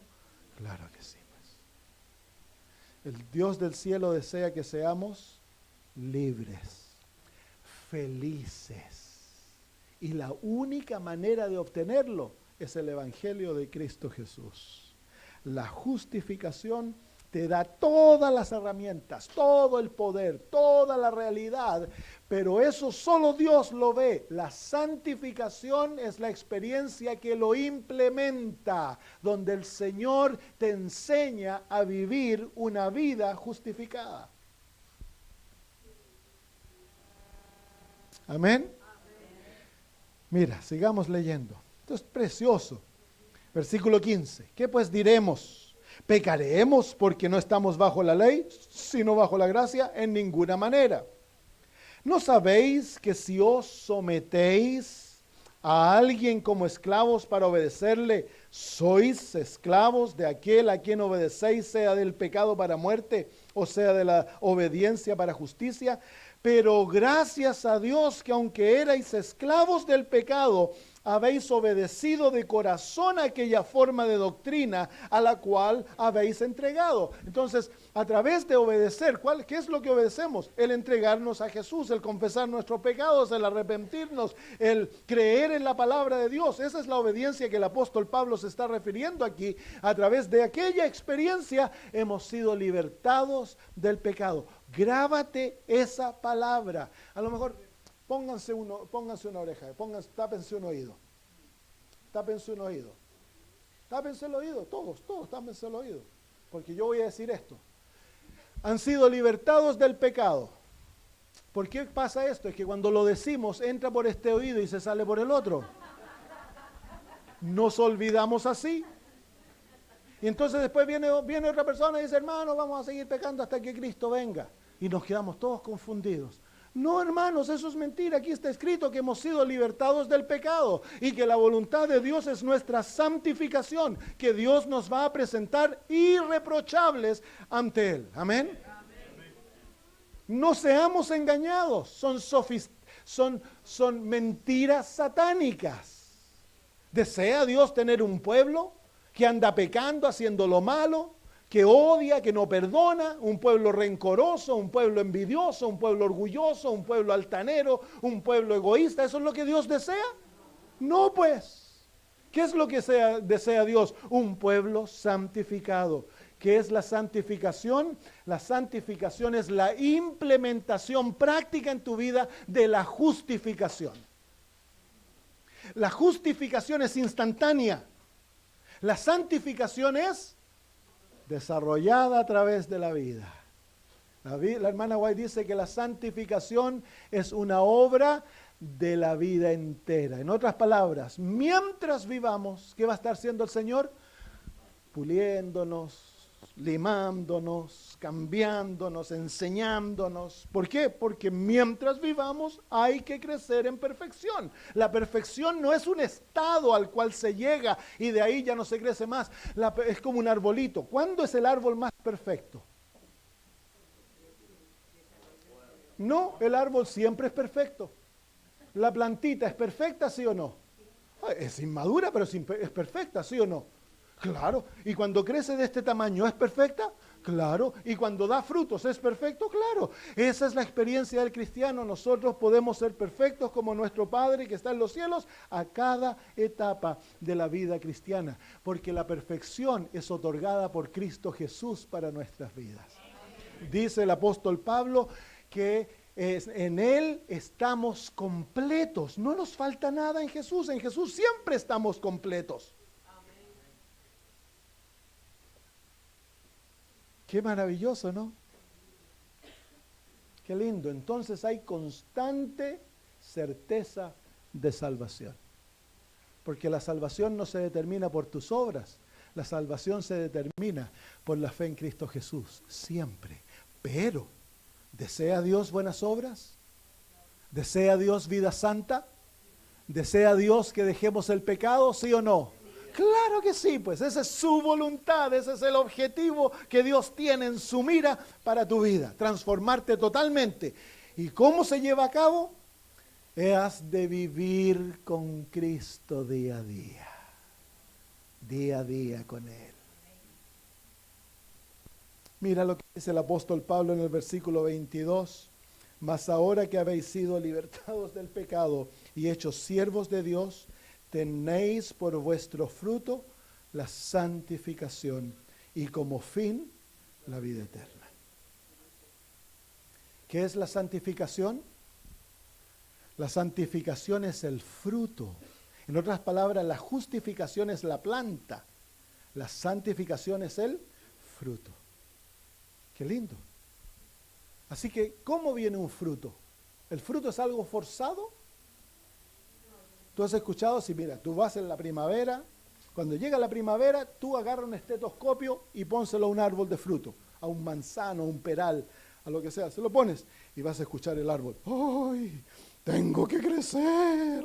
Claro que sí, pues. El Dios del cielo desea que seamos libres, felices Y la única manera de obtenerlo es el Evangelio de Cristo Jesús. La justificación te da todas las herramientas, todo el poder, toda la realidad, pero eso solo Dios lo ve. La santificación es la experiencia que lo implementa, donde el Señor te enseña a vivir una vida justificada. Amén. Mira, sigamos leyendo. Esto es precioso. Versículo 15. ¿Qué pues diremos? ¿Pecaremos porque no estamos bajo la ley, sino bajo la gracia? En ninguna manera. ¿No sabéis que si os sometéis a alguien como esclavos para obedecerle, sois esclavos de aquel a quien obedecéis, sea del pecado para muerte, o sea de la obediencia para justicia? Pero gracias a Dios que aunque erais esclavos del pecado, habéis obedecido de corazón aquella forma de doctrina a la cual habéis entregado. Entonces, a través de obedecer, ¿qué es lo que obedecemos? El entregarnos a Jesús, el confesar nuestros pecados, el arrepentirnos, el creer en la palabra de Dios. Esa es la obediencia que el apóstol Pablo se está refiriendo aquí. A través de aquella experiencia hemos sido libertados del pecado. Grábate esa palabra. A lo mejor pónganse una oreja, tápense un oído. Tápense un oído. Tápense el oído, todos tápense el oído. Porque yo voy a decir esto. Han sido libertados del pecado. ¿Por qué pasa esto? Es que cuando lo decimos, entra por este oído y se sale por el otro. Nos olvidamos así. Y entonces después viene otra persona y dice, hermano, vamos a seguir pecando hasta que Cristo venga. Y nos quedamos todos confundidos. No, hermanos, eso es mentira. Aquí está escrito que hemos sido libertados del pecado y que la voluntad de Dios es nuestra santificación, que Dios nos va a presentar irreprochables ante Él. Amén. No seamos engañados. Son mentiras satánicas. ¿Desea Dios tener un pueblo que anda pecando, haciendo lo malo, que odia, que no perdona, un pueblo rencoroso, un pueblo envidioso, un pueblo orgulloso, un pueblo altanero, un pueblo egoísta? ¿Eso es lo que Dios desea? No, pues. ¿Qué es lo que desea Dios? Un pueblo santificado. ¿Qué es la santificación? La santificación es la implementación práctica en tu vida de la justificación. La justificación es instantánea. La santificación es desarrollada a través de la vida. La hermana White dice que la santificación es una obra de la vida entera. En otras palabras, mientras vivamos, ¿qué va a estar haciendo el Señor? Puliéndonos, limándonos, cambiándonos, enseñándonos. ¿Por qué? Porque mientras vivamos hay que crecer en perfección. La perfección no es un estado al cual se llega y de ahí ya no se crece más. Es como un arbolito. ¿Cuándo es el árbol más perfecto? No, el árbol siempre es perfecto. La plantita es perfecta, ¿sí o no? Es inmadura, pero es perfecta, ¿sí o no? Claro. ¿Y cuando crece de este tamaño es perfecta? Claro. ¿Y cuando da frutos es perfecto? Claro. Esa es la experiencia del cristiano. Nosotros podemos ser perfectos como nuestro Padre que está en los cielos a cada etapa de la vida cristiana, porque la perfección es otorgada por Cristo Jesús para nuestras vidas. Dice el apóstol Pablo que en Él estamos completos. No nos falta nada en Jesús. En Jesús siempre estamos completos. Qué maravilloso, ¿no? Qué lindo. Entonces hay constante certeza de salvación. Porque la salvación no se determina por tus obras. La salvación se determina por la fe en Cristo Jesús. Siempre. Pero, ¿desea Dios buenas obras? ¿Desea Dios vida santa? ¿Desea Dios que dejemos el pecado? ¿Sí o no? Claro que sí, pues esa es su voluntad, ese es el objetivo que Dios tiene en su mira para tu vida, transformarte totalmente. ¿Y cómo se lleva a cabo? Has de vivir con Cristo día a día con Él. Mira lo que dice el apóstol Pablo en el versículo 22 Mas ahora que habéis sido libertados del pecado y hechos siervos de Dios, tenéis por vuestro fruto la santificación y como fin la vida eterna. ¿Qué es la santificación? La santificación es el fruto. En otras palabras, la justificación es la planta. La santificación es el fruto. Qué lindo. Así que, ¿cómo viene un fruto? ¿El fruto es algo forzado? Tú has escuchado, si mira, tú vas en la primavera, cuando llega la primavera, tú agarras un estetoscopio y pónselo a un árbol de fruto, a un manzano, a un peral, a lo que sea, se lo pones y vas a escuchar el árbol. ¡Ay! Tengo que crecer,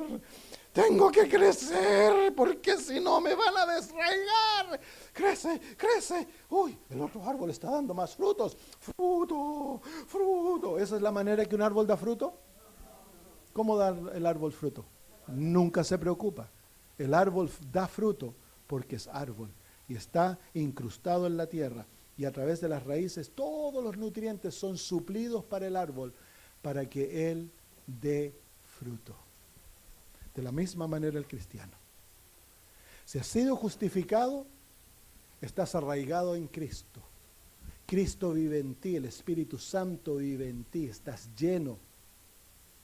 porque si no me van a desarraigar. Crece, crece. Uy, el otro árbol está dando más frutos. Fruto, fruto. ¿Esa es la manera que un árbol da fruto? ¿Cómo da el árbol fruto? Nunca se preocupa. El árbol da fruto porque es árbol y está incrustado en la tierra. Y a través de las raíces todos los nutrientes son suplidos para el árbol para que él dé fruto. De la misma manera el cristiano. Si has sido justificado, estás arraigado en Cristo. Cristo vive en ti, el Espíritu Santo vive en ti, estás lleno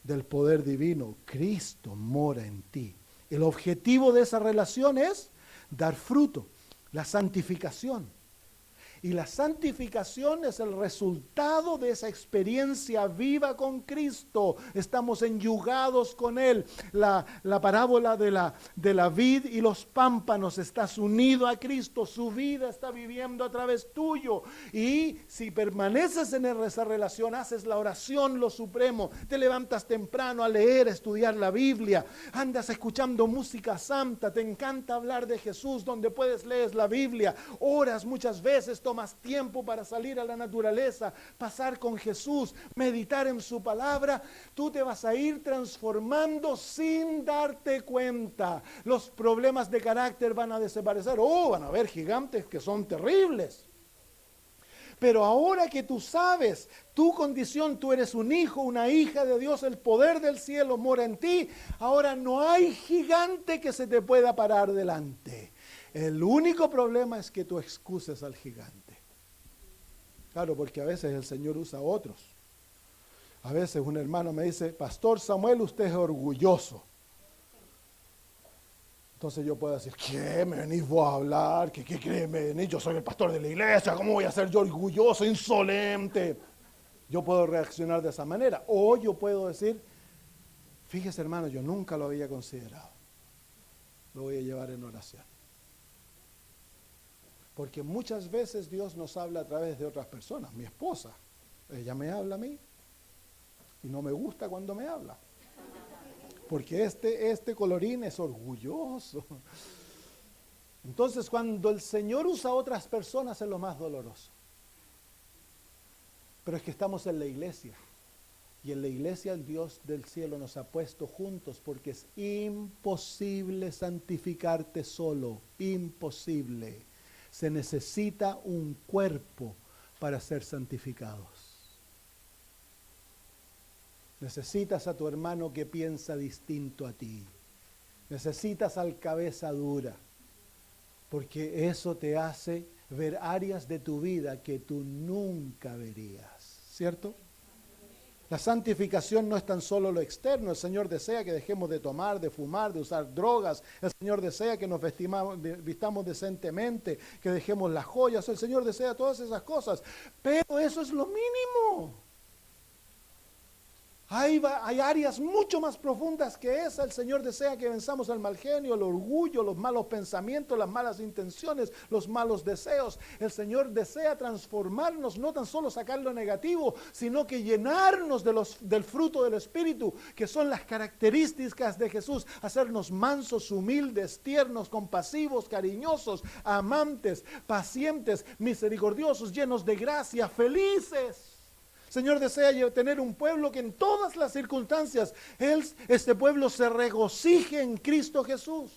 del poder divino. Cristo mora en ti. El objetivo de esa relación es dar fruto, la santificación. Y la santificación es el resultado de esa experiencia viva con Cristo. Estamos enyugados con Él. La parábola de la vid y los pámpanos. Estás unido a Cristo. Su vida está viviendo a través tuyo. Y si permaneces en esa relación, haces la oración, lo supremo. Te levantas temprano a leer, a estudiar la Biblia. Andas escuchando música santa. Te encanta hablar de Jesús. Donde puedes leer la Biblia. Oras muchas veces, más tiempo para salir a la naturaleza, pasar con Jesús, meditar en su palabra, tú te vas a ir transformando sin darte cuenta. Los problemas de carácter van a desaparecer. Van a haber gigantes que son terribles. Pero ahora que tú sabes tu condición, tú eres un hijo, una hija de Dios, el poder del cielo mora en ti, ahora no hay gigante que se te pueda parar delante. El único problema es que tú excuses al gigante. Claro, porque a veces el Señor usa a otros. A veces un hermano me dice, Pastor Samuel, usted es orgulloso. Entonces yo puedo decir, ¿qué me venís vos a hablar? ¿Qué crees? ¿Me venís? Yo soy el pastor de la iglesia, ¿cómo voy a ser yo orgulloso, insolente? Yo puedo reaccionar de esa manera. O yo puedo decir, fíjese hermano, yo nunca lo había considerado. Lo voy a llevar en oración. Porque muchas veces Dios nos habla a través de otras personas. Mi esposa, ella me habla a mí y no me gusta cuando me habla. Porque este colorín es orgulloso. Entonces cuando el Señor usa a otras personas es lo más doloroso. Pero es que estamos en la iglesia. Y en la iglesia el Dios del cielo nos ha puesto juntos porque es imposible santificarte solo. Imposible. Se necesita un cuerpo para ser santificados. Necesitas a tu hermano que piensa distinto a ti. Necesitas al cabeza dura, porque eso te hace ver áreas de tu vida que tú nunca verías, ¿cierto? La santificación no es tan solo lo externo. El Señor desea que dejemos de tomar, de fumar, de usar drogas. El Señor desea que nos vistamos decentemente, que dejemos las joyas. El Señor desea todas esas cosas. Pero eso es lo mínimo. Hay áreas mucho más profundas que esa. El Señor desea que venzamos el mal genio, el orgullo, los malos pensamientos, las malas intenciones, los malos deseos. El Señor desea transformarnos, no tan solo sacar lo negativo, sino que llenarnos del fruto del Espíritu, que son las características de Jesús. Hacernos mansos, humildes, tiernos, compasivos, cariñosos, amantes, pacientes, misericordiosos, llenos de gracia, felices. El Señor desea tener un pueblo que en todas las circunstancias, este pueblo se regocije en Cristo Jesús.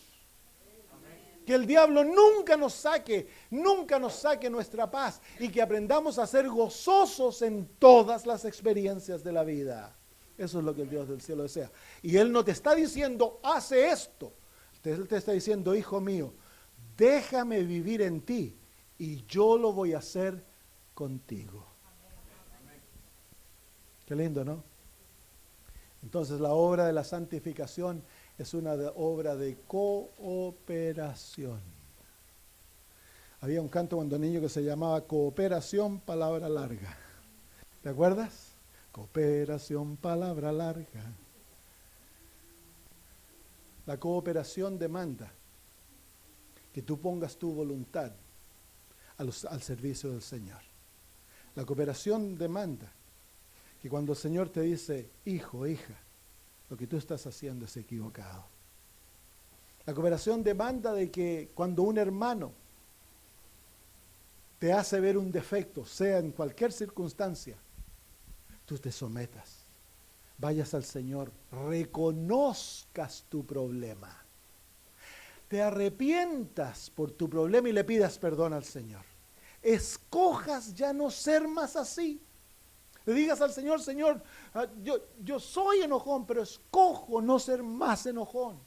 Que el diablo nunca nos saque nuestra paz y que aprendamos a ser gozosos en todas las experiencias de la vida. Eso es lo que el Dios del cielo desea. Y Él no te está diciendo, hace esto. Él te está diciendo, hijo mío, déjame vivir en ti y yo lo voy a hacer contigo. Qué lindo, ¿no? Entonces la obra de la santificación es una obra de cooperación. Había un canto cuando niño que se llamaba Cooperación, palabra larga. ¿Te acuerdas? Cooperación, palabra larga. La cooperación demanda que tú pongas tu voluntad al servicio del Señor. La cooperación demanda que cuando el Señor te dice, hijo, hija, lo que tú estás haciendo es equivocado. La cooperación demanda de que cuando un hermano te hace ver un defecto, sea en cualquier circunstancia, tú te sometas, vayas al Señor, reconozcas tu problema, te arrepientas por tu problema y le pidas perdón al Señor. Escojas ya no ser más así. Le digas al Señor, Señor, yo soy enojón, pero escojo no ser más enojón.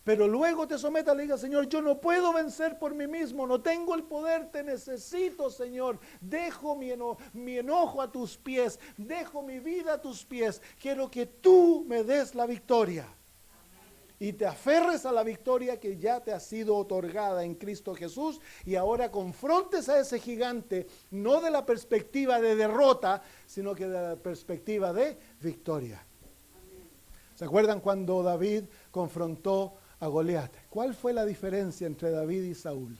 Pero luego te sometas, le digas, Señor, yo no puedo vencer por mí mismo, no tengo el poder, te necesito, Señor. Dejo mi enojo a tus pies, dejo mi vida a tus pies. Quiero que tú me des la victoria. Y te aferres a la victoria que ya te ha sido otorgada en Cristo Jesús y ahora confrontes a ese gigante, no de la perspectiva de derrota, sino que de la perspectiva de victoria. ¿Se acuerdan cuando David confrontó a Goliat? ¿Cuál fue la diferencia entre David y Saúl?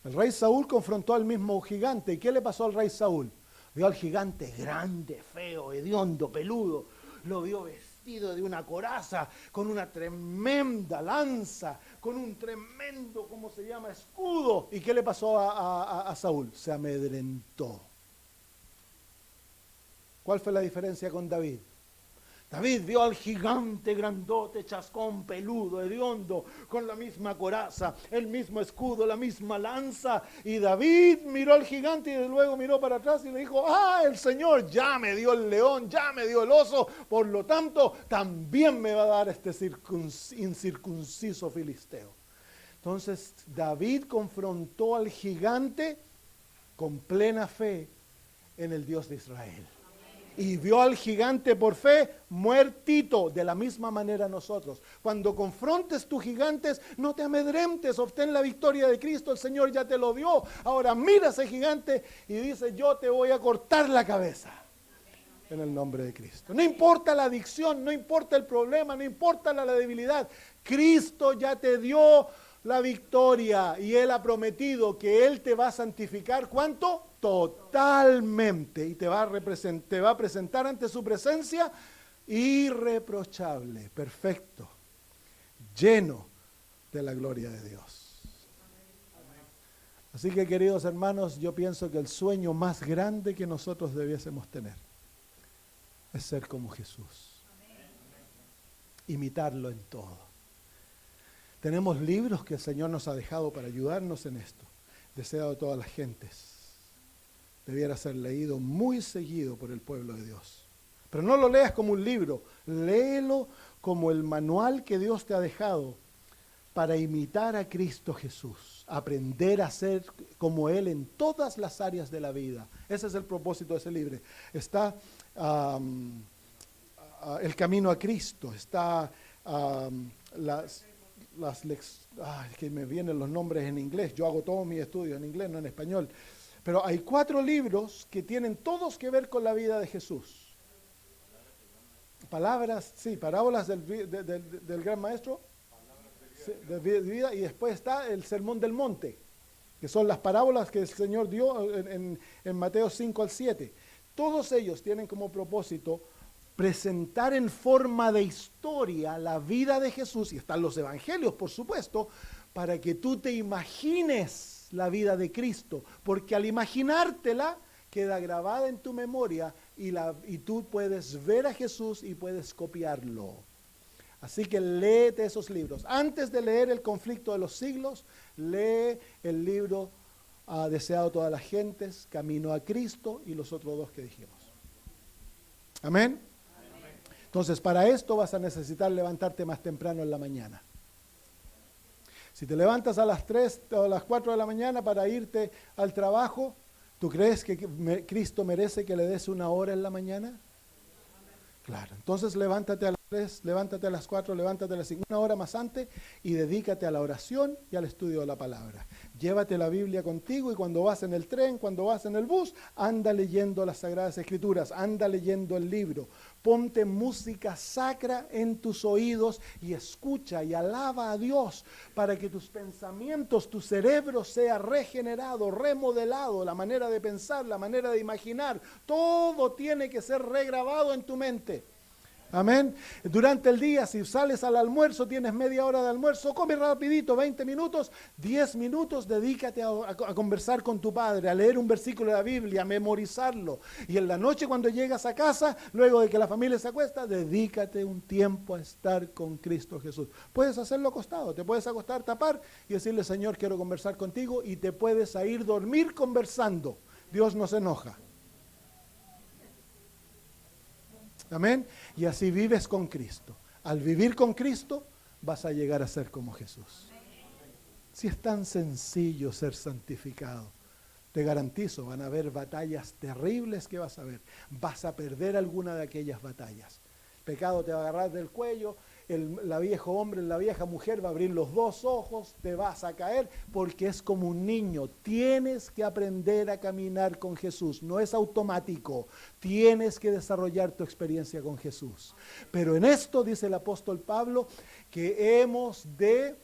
El rey Saúl confrontó al mismo gigante. ¿Y qué le pasó al rey Saúl? Vio al gigante grande, feo, hediondo, peludo. Lo vio vestido de una coraza, con una tremenda lanza, con un tremendo, ¿cómo se llama?, escudo. ¿Y qué le pasó a Saúl? Se amedrentó. ¿Cuál fue la diferencia con David? David vio al gigante grandote, chascón, peludo, hediondo, con la misma coraza, el mismo escudo, la misma lanza. Y David miró al gigante y luego miró para atrás y le dijo, el Señor ya me dio el león, ya me dio el oso, por lo tanto también me va a dar este incircunciso filisteo. Entonces David confrontó al gigante con plena fe en el Dios de Israel. Y vio al gigante por fe muertito. De la misma manera nosotros. Cuando confrontes tus gigantes, no te amedrentes, obtén la victoria de Cristo, el Señor ya te lo dio. Ahora mira a ese gigante y dice, yo te voy a cortar la cabeza. En el nombre de Cristo. No importa la adicción, no importa el problema, no importa la debilidad. Cristo ya te dio la victoria y Él ha prometido que Él te va a santificar. ¿Cuánto? Totalmente. Y te va a presentar ante su presencia irreprochable, perfecto, lleno de la gloria de Dios. Así que, queridos hermanos, yo pienso que el sueño más grande que nosotros debiésemos tener es ser como Jesús. Imitarlo en todo. Tenemos libros que el Señor nos ha dejado para ayudarnos en esto. Deseado de todas las gentes. Debiera ser leído muy seguido por el pueblo de Dios. Pero no lo leas como un libro, léelo como el manual que Dios te ha dejado para imitar a Cristo Jesús, aprender a ser como Él en todas las áreas de la vida. Ese es el propósito de ese libro. Está el camino a Cristo, está que me vienen los nombres en inglés, yo hago todos mis estudios en inglés, no en español. Pero hay 4 libros que tienen todos que ver con la vida de Jesús. Parábolas del gran maestro de vida, y después está el Sermón del Monte, que son las parábolas que el Señor dio en Mateo 5 al 7. Todos ellos tienen como propósito presentar en forma de historia la vida de Jesús, y están los evangelios, por supuesto, para que tú te imagines la vida de Cristo, porque al imaginártela queda grabada en tu memoria y tú puedes ver a Jesús y puedes copiarlo. Así que léete esos libros. Antes de leer El conflicto de los siglos, lee el libro Deseado a todas las gentes, Camino a Cristo y los otros dos que dijimos. Amén. Entonces, para esto vas a necesitar levantarte más temprano en la mañana. Si te levantas a las 3 o a las 4 de la mañana para irte al trabajo, ¿tú crees que Cristo merece que le des una hora en la mañana? Claro, entonces levántate a las 3, levántate a las 4, levántate a las 5, una hora más antes y dedícate a la oración y al estudio de la palabra. Llévate la Biblia contigo y cuando vas en el tren, cuando vas en el bus, anda leyendo las Sagradas Escrituras, anda leyendo el libro. Ponte música sacra en tus oídos y escucha y alaba a Dios para que tus pensamientos, tu cerebro sea regenerado, remodelado, la manera de pensar, la manera de imaginar, todo tiene que ser regrabado en tu mente. Amén. Durante el día, si sales al almuerzo, tienes media hora de almuerzo, come rapidito, 20 minutos, 10 minutos, dedícate a conversar con tu padre, a leer un versículo de la Biblia, a memorizarlo. Y en la noche cuando llegas a casa, luego de que la familia se acuesta, dedícate un tiempo a estar con Cristo Jesús. Puedes hacerlo acostado, te puedes acostar, tapar y decirle, Señor, quiero conversar contigo, y te puedes ir a dormir conversando. Dios no se enoja. Amén. Y así vives con Cristo. Al vivir con Cristo, vas a llegar a ser como Jesús. Si es tan sencillo ser santificado, te garantizo, van a haber batallas terribles que vas a ver. Vas a perder alguna de aquellas batallas. El pecado te va a agarrar del cuello, la viejo hombre, la vieja mujer va a abrir los dos ojos, te vas a caer porque es como un niño. Tienes que aprender a caminar con Jesús, no es automático. Tienes que desarrollar tu experiencia con Jesús. Pero en esto dice el apóstol Pablo que hemos de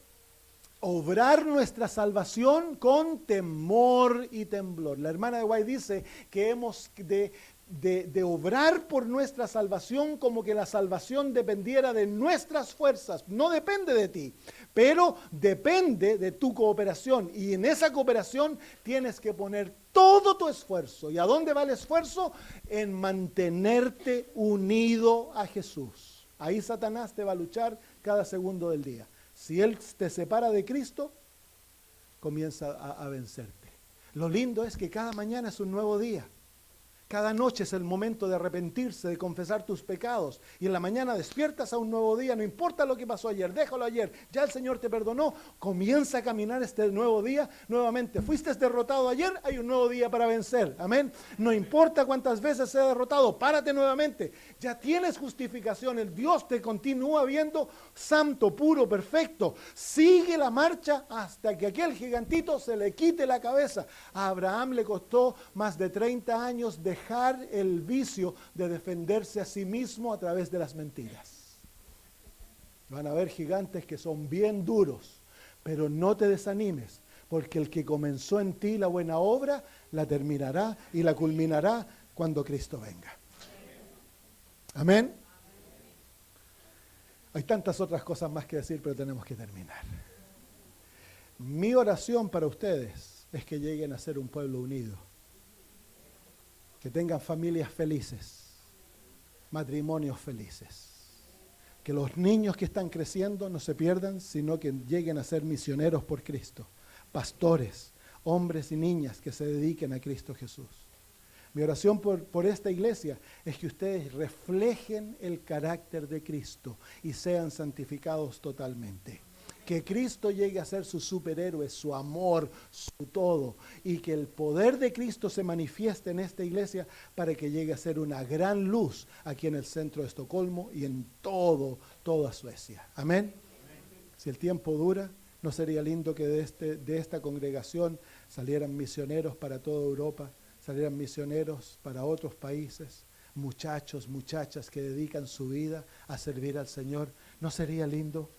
obrar nuestra salvación con temor y temblor. La hermana de White dice que hemos de obrar por nuestra salvación como que la salvación dependiera de nuestras fuerzas. No depende de ti, pero depende de tu cooperación. Y en esa cooperación tienes que poner todo tu esfuerzo. ¿Y a dónde va el esfuerzo? En mantenerte unido a Jesús. Ahí Satanás te va a luchar cada segundo del día. Si él te separa de Cristo, comienza a vencerte. Lo lindo es que cada mañana es un nuevo día. Cada noche es el momento de arrepentirse, de confesar tus pecados. Y en la mañana despiertas a un nuevo día, no importa lo que pasó ayer, déjalo ayer. Ya el Señor te perdonó, comienza a caminar este nuevo día nuevamente. Fuiste derrotado ayer, hay un nuevo día para vencer. Amén. No importa cuántas veces sea derrotado, párate nuevamente. Ya tienes justificación, el Dios te continúa viendo santo, puro, perfecto. Sigue la marcha hasta que aquel gigantito se le quite la cabeza. A Abraham le costó más de 30 años dejar el vicio de defenderse a sí mismo a través de las mentiras. Van a haber gigantes que son bien duros, pero no te desanimes, porque el que comenzó en ti la buena obra, la terminará y la culminará cuando Cristo venga. Amén. Hay tantas otras cosas más que decir, pero tenemos que terminar. Mi oración para ustedes es que lleguen a ser un pueblo unido. Que tengan familias felices, matrimonios felices. Que los niños que están creciendo no se pierdan, sino que lleguen a ser misioneros por Cristo. Pastores, hombres y niñas que se dediquen a Cristo Jesús. Mi oración por esta iglesia es que ustedes reflejen el carácter de Cristo y sean santificados totalmente. Que Cristo llegue a ser su superhéroe, su amor, su todo. Y que el poder de Cristo se manifieste en esta iglesia para que llegue a ser una gran luz aquí en el centro de Estocolmo y en toda Suecia. Amén. Si el tiempo dura, ¿no sería lindo que de esta congregación salieran misioneros para toda Europa, salieran misioneros para otros países, muchachos, muchachas que dedican su vida a servir al Señor? ¿No sería lindo?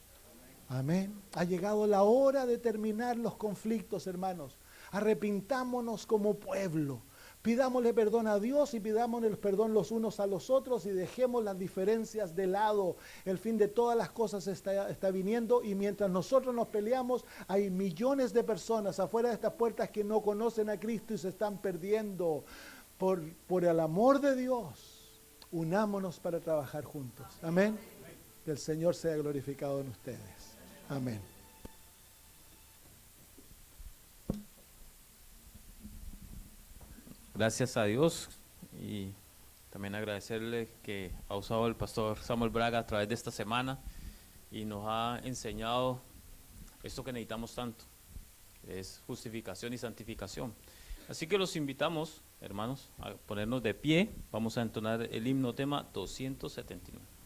Amén. Ha llegado la hora de terminar los conflictos, hermanos. Arrepintámonos como pueblo. Pidámosle perdón a Dios y pidámosle perdón los unos a los otros y dejemos las diferencias de lado. El fin de todas las cosas está viniendo y mientras nosotros nos peleamos, hay millones de personas afuera de estas puertas que no conocen a Cristo y se están perdiendo. Por el amor de Dios, unámonos para trabajar juntos. Amén. Que el Señor sea glorificado en ustedes. Amén. Gracias a Dios y también agradecerle que ha usado el pastor Samuel Braga a través de esta semana y nos ha enseñado esto que necesitamos tanto, es justificación y santificación. Así que los invitamos, hermanos, a ponernos de pie. Vamos a entonar el himno tema 279.